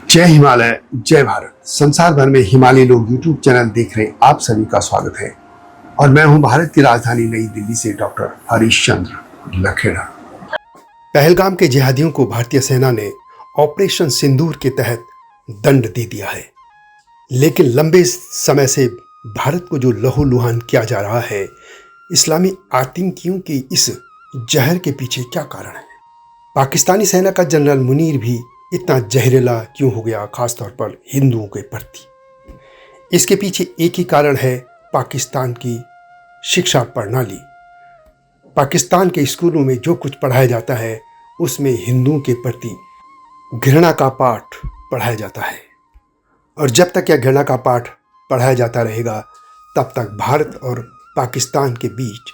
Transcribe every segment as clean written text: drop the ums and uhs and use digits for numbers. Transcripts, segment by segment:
जय हिमालय, जय भारत। संसार भर में हिमालय लोग यूट्यूब चैनल देख रहे आप सभी का स्वागत है और मैं हूं भारत की राजधानी नई दिल्ली से डॉक्टर हरीश चंद्र लखेड़ा। पहलगाम के जिहादियों को भारतीय सेना ने ऑपरेशन सिंदूर के तहत दंड दे दिया है, लेकिन लंबे समय से भारत को जो लहूलुहान किया जा रहा है, इस्लामी आतंकियों के इस जहर के पीछे क्या कारण है? पाकिस्तानी सेना का जनरल मुनीर भी इतना जहरीला क्यों हो गया, खासतौर पर हिंदुओं के प्रति? इसके पीछे एक ही कारण है, पाकिस्तान की शिक्षा प्रणाली। पाकिस्तान के स्कूलों में जो कुछ पढ़ाया जाता है उसमें हिंदुओं के प्रति घृणा का पाठ पढ़ाया जाता है, और जब तक यह घृणा का पाठ पढ़ाया जाता रहेगा तब तक भारत और पाकिस्तान के बीच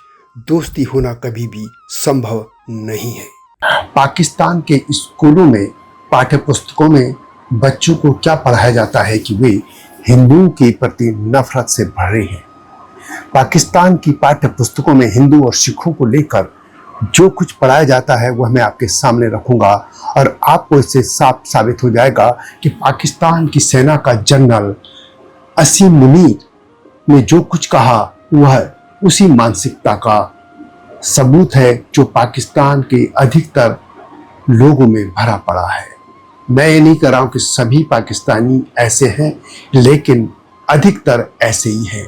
दोस्ती होना कभी भी संभव नहीं है। पाकिस्तान के स्कूलों में पाठ्य पुस्तकों में बच्चों को क्या पढ़ाया जाता है कि वे हिंदुओं के प्रति नफरत से भरे हैं। पाकिस्तान की पाठ्य पुस्तकों में हिंदू और सिखों को लेकर जो कुछ पढ़ाया जाता है वह मैं आपके सामने रखूंगा और आपको इससे साफ साबित हो जाएगा कि पाकिस्तान की सेना का जनरल असीम मुनीर ने जो कुछ कहा वह उसी मानसिकता का सबूत है जो पाकिस्तान के अधिकतर लोगों में भरा पड़ा है। मैं ये नहीं कह रहा हूं कि सभी पाकिस्तानी ऐसे हैं, लेकिन अधिकतर ऐसे ही हैं।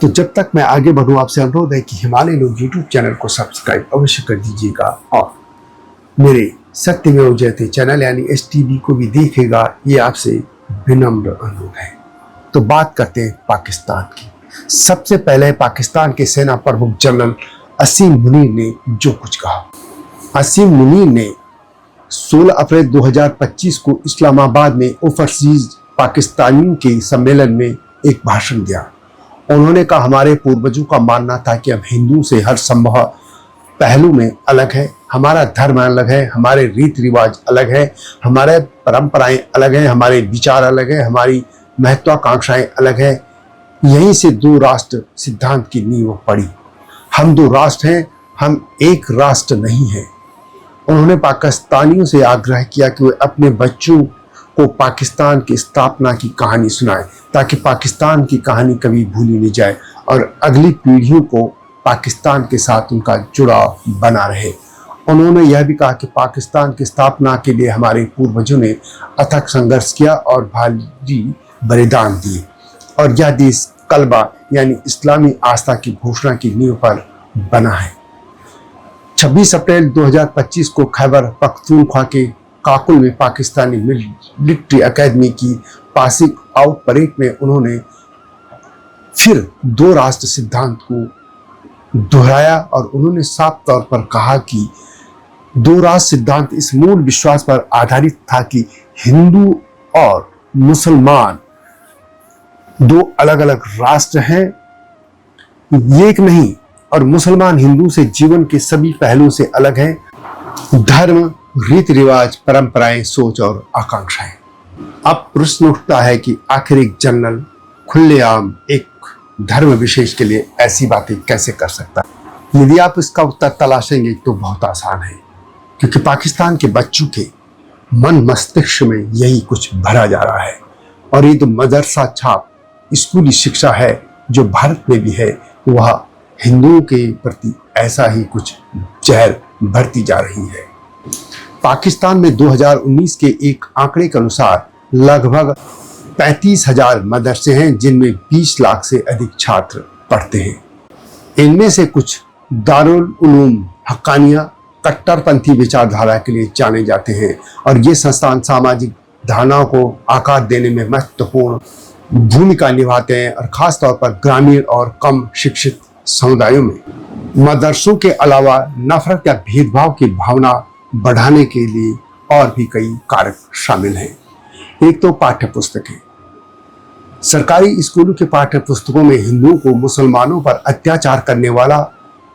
तो जब तक मैं आगे बढ़ूं, आपसे अनुरोध है कि हिमालय लोग यूट्यूब चैनल को सब्सक्राइब अवश्य कर दीजिएगा और मेरे सत्यमेव जयते चैनल यानी STV को भी देखिएगा, ये आपसे विनम्र अनुरोध है। तो बात करते हैं पाकिस्तान की। सबसे पहले पाकिस्तान के सेना प्रमुख जनरल असीम मुनीर ने जो कुछ कहा। असीम मुनीर ने 16 अप्रैल 2025 को इस्लामाबाद में ओवरसीज पाकिस्तानियों के सम्मेलन में एक भाषण दिया। उन्होंने कहा, हमारे पूर्वजों का मानना था कि हम हिंदुओं से हर संभव पहलू में अलग है, हमारा धर्म अलग है, हमारे रीति रिवाज अलग है, हमारे परंपराएं अलग हैं, हमारे विचार अलग है, हमारी महत्वाकांक्षाएं अलग है। यहीं से दो राष्ट्र सिद्धांत की नींव पड़ी। हम दो राष्ट्र हैं, हम एक राष्ट्र नहीं हैं। उन्होंने पाकिस्तानियों से आग्रह किया कि वे अपने बच्चों को पाकिस्तान की स्थापना की कहानी सुनाएं, ताकि पाकिस्तान की कहानी कभी भूली नहीं जाए और अगली पीढ़ियों को पाकिस्तान के साथ उनका जुड़ाव बना रहे। उन्होंने यह भी कहा कि पाकिस्तान की स्थापना के लिए हमारे पूर्वजों ने अथक संघर्ष किया और भारी बलिदान दिए, और यह देश कलबा यानी इस्लामी आस्था की घोषणा की नींव पर बना है। 26 अप्रैल 2025 को खैबर पख्तूनख्वा के काकुल में पाकिस्तानी मिलिट्री एकेडमी की पासिंग आउट परेड में उन्होंने फिर दो राष्ट्र सिद्धांत को दोहराया और उन्होंने साफ तौर पर कहा कि दो राष्ट्र सिद्धांत इस मूल विश्वास पर आधारित था कि हिंदू और मुसलमान दो अलग अलग राष्ट्र हैं, एक नहीं, और मुसलमान हिंदू से जीवन के सभी पहलुओं से अलग हैं। धर्म, रीति रिवाज, परंपराएं, सोच और आकांक्षाएं। अब प्रश्न उठता है कि आखिर एक जनरल खुलेआम एक धर्म विशेष के लिए ऐसी बातें कैसे कर सकता है? यदि आप इसका उत्तर तलाशेंगे तो बहुत आसान है, क्योंकि पाकिस्तान के बच्चों के मन मस्तिष्क में यही कुछ भरा जा रहा है। और ये तो मदरसा छाप स्कूली शिक्षा है जो भारत में भी है, वह हिंदुओं के प्रति ऐसा ही कुछ जहर भरती जा रही है। पाकिस्तान में 2019 के एक आंकड़े के अनुसार लगभग 35,000 मदरसे हैं, जिनमें 20 लाख से अधिक छात्र पढ़ते हैं। इनमें से कुछ दारुल उलूम हक्कानिया कट्टरपंथी विचारधारा के लिए जाने जाते हैं, और ये संस्थान सामाजिक धारणाओं को आकार देने में महत्वपूर्ण भूमिका निभाते हैं, और खास तौर पर ग्रामीण और कम शिक्षित समुदायों में। मदरसों के अलावा नफरत या भेदभाव की भावना बढ़ाने के लिए और भी कई कारक शामिल हैं। एक तो पाठ्य पुस्तकें। सरकारी स्कूलों के पाठ्य पुस्तकों में हिंदुओं को मुसलमानों पर अत्याचार करने वाला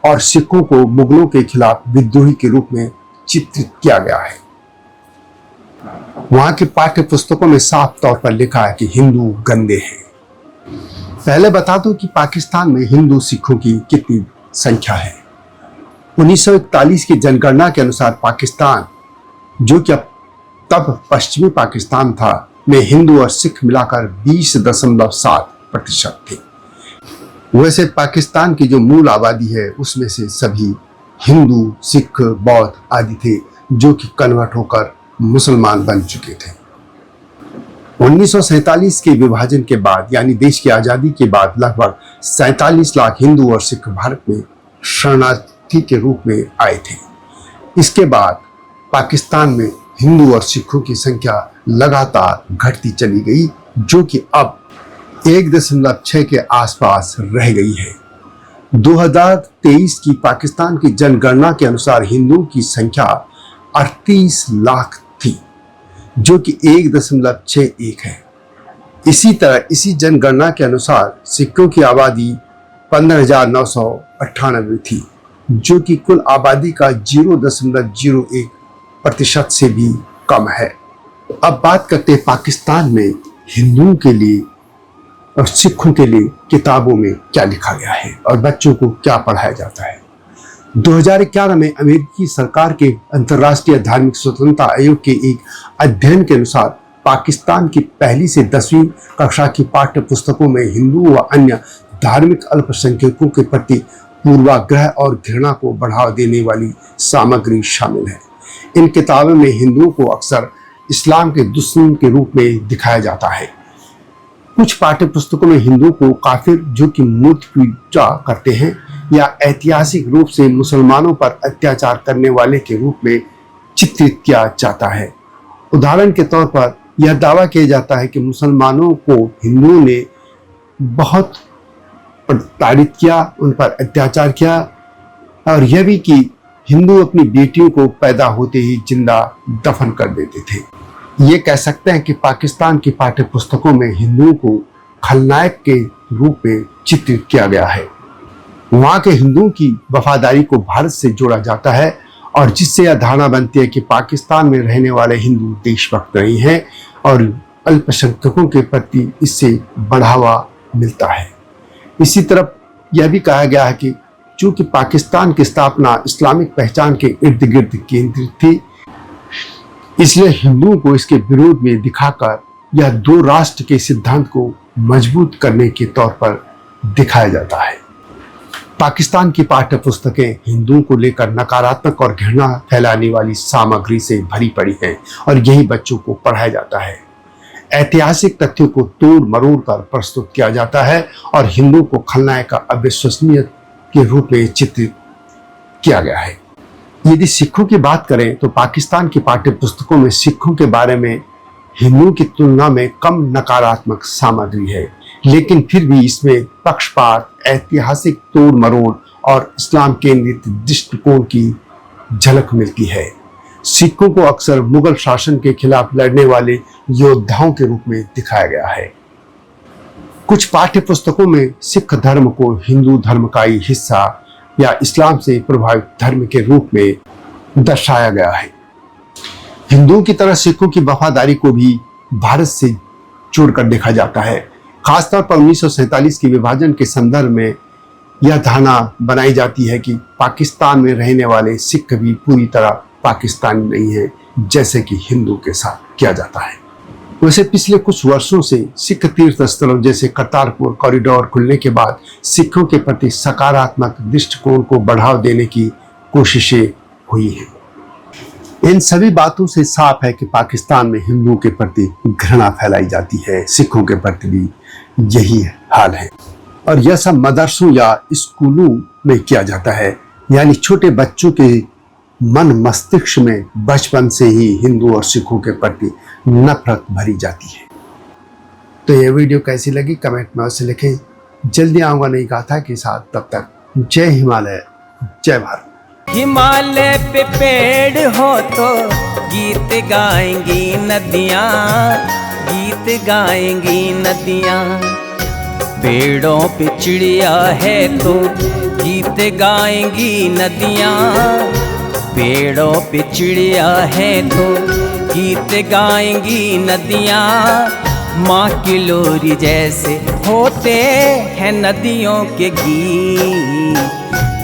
और सिखों को मुगलों के खिलाफ विद्रोही के रूप में चित्रित किया गया है। वहां के पाठ्य पुस्तकों में साफ तौर पर लिखा है कि हिंदू गंदे हैं। पहले बता दूं कि पाकिस्तान में हिंदू सिखों की कितनी संख्या है। 1941 की जनगणना के अनुसार पाकिस्तान, जो कि अब तब पश्चिमी पाकिस्तान था में हिंदू और सिख मिलाकर 20.7% थे। वैसे पाकिस्तान की जो मूल आबादी है उसमें से सभी हिंदू, सिख, बौद्ध आदि थे जो कि कन्वर्ट होकर मुसलमान बन चुके थे। 1947 के विभाजन के बाद यानी देश की आजादी के बाद लगभग 47 लाख हिंदू और सिख भारत में शरणार्थी के रूप में आए थे। इसके बाद पाकिस्तान में हिंदू और सिखों की संख्या लगातार घटती चली गई, जो कि अब 1.6 के आसपास रह गई है। 2023 की पाकिस्तान की जनगणना के अनुसार हिंदुओं की संख्या 38 लाख थी, जो कि 1.61 है। इसी तरह इसी जनगणना के अनुसार सिखों की आबादी 15,998 थी, जो कि कुल आबादी का 0.01% से भी कम है। अब बात करते हैं पाकिस्तान में हिंदुओं के लिए और सिखों के लिए किताबों में क्या लिखा गया है और बच्चों को क्या पढ़ाया जाता है। 2011 में अमेरिकी सरकार के अंतर्राष्ट्रीय धार्मिक स्वतंत्रता आयोग के एक अध्ययन के अनुसार पाकिस्तान की 1ली से 10वीं कक्षा की पाठ्य पुस्तकों में हिंदुओं व अन्य धार्मिक अल्पसंख्यकों के प्रति पूर्वाग्रह और घृणा को बढ़ावा देने वाली सामग्री शामिल है। इन किताबों में हिंदुओं को अक्सर इस्लाम के दुश्मन के रूप में दिखाया जाता है। कुछ पाठ्य पुस्तकों में हिंदुओं को काफिर जो कि मूर्ति पूजा करते हैं या ऐतिहासिक रूप से मुसलमानों पर अत्याचार करने वाले के रूप में चित्रित किया जाता है। उदाहरण के तौर पर यह दावा किया जाता है कि मुसलमानों को हिंदुओं ने बहुत प्रताड़ित किया, उन पर अत्याचार किया और यह भी कि हिंदू अपनी बेटियों को पैदा होते ही जिंदा दफन कर देते थे। ये कह सकते हैं कि पाकिस्तान की पाठ्य पुस्तकों में हिंदुओं को खलनायक के रूप में चित्रित किया गया है। वहाँ के हिंदुओं की वफादारी को भारत से जोड़ा जाता है और जिससे यह धारणा बनती है कि पाकिस्तान में रहने वाले हिंदू देशभक्त नहीं हैं और अल्पसंख्यकों के प्रति इससे बढ़ावा मिलता है। इसी तरफ यह भी कहा गया है कि चूंकि पाकिस्तान की स्थापना इस्लामिक पहचान के इर्द गिर्द केंद्रित थी, इसलिए हिंदुओं को इसके विरोध में दिखाकर यह 2 राष्ट्र के सिद्धांत को मजबूत करने के तौर पर दिखाया जाता है। पाकिस्तान की पाठ्य पुस्तकें हिंदुओं को लेकर नकारात्मक और घृणा फैलाने वाली सामग्री से भरी पड़ी हैं और यही बच्चों को पढ़ाया जाता है। ऐतिहासिक तथ्यों को तोड़ मरोड़ कर प्रस्तुत किया जाता है और हिंदुओं को खलनायक का अविश्वसनीय के रूप में चित्रित किया गया है। यदि सिखों की बात करें तो पाकिस्तान की पाठ्य पुस्तकों में सिखों के बारे में हिंदुओं की तुलना में कम नकारात्मक सामग्री है, लेकिन फिर भी इसमें पक्षपात, ऐतिहासिक तोड़ मरोड़ और इस्लाम केंद्रित दृष्टिकोण की झलक मिलती है। सिखों को अक्सर मुगल शासन के खिलाफ लड़ने वाले योद्धाओं के रूप में दिखाया गया है। कुछ पाठ्य पुस्तकों में सिख धर्म को हिंदू धर्म का ही हिस्सा या इस्लाम से प्रभावित धर्म के रूप में दर्शाया गया है। हिंदुओं की तरह सिखों की वफादारी को भी भारत से जोड़कर देखा जाता है। खासतौर पर 1947 के विभाजन के संदर्भ में यह धारणा बनाई जाती है कि पाकिस्तान में रहने वाले सिख भी पूरी तरह पाकिस्तानी नहीं है, जैसे कि हिंदू के साथ किया जाता है। वैसे पिछले कुछ वर्षों से सिख तीर्थ स्थलों जैसे करतारपुर कॉरिडोर खुलने के बाद सिखों के प्रति सकारात्मक दृष्टिकोण को बढ़ावा देने की कोशिशें हुई हैं। इन सभी बातों से साफ है कि पाकिस्तान में हिंदुओं के प्रति घृणा फैलाई जाती है, सिखों के प्रति भी यही हाल है और यह सब मदरसों या स्कूलों में किया जाता है, यानी छोटे बच्चों के मन मस्तिष्क में बचपन से ही हिंदू और सिखों के प्रति नफरत भरी जाती है। तो यह वीडियो कैसी लगी कमेंट में अवश्य लिखें। जल्दी आऊंगा नई गाथा के साथ, तब तक जय हिमालय, जय भारत। हिमालय पे पेड़ हो तो गीत गाएंगी नदियाँ, गीत गाएंगी नदियाँ। पेड़ों पे चिड़िया है तो गीत गाएंगी नदियाँ, पेड़ों पे चिड़िया है तो गीत गाएंगी नदियाँ। माँ की लोरी जैसे होते हैं नदियों के गीत।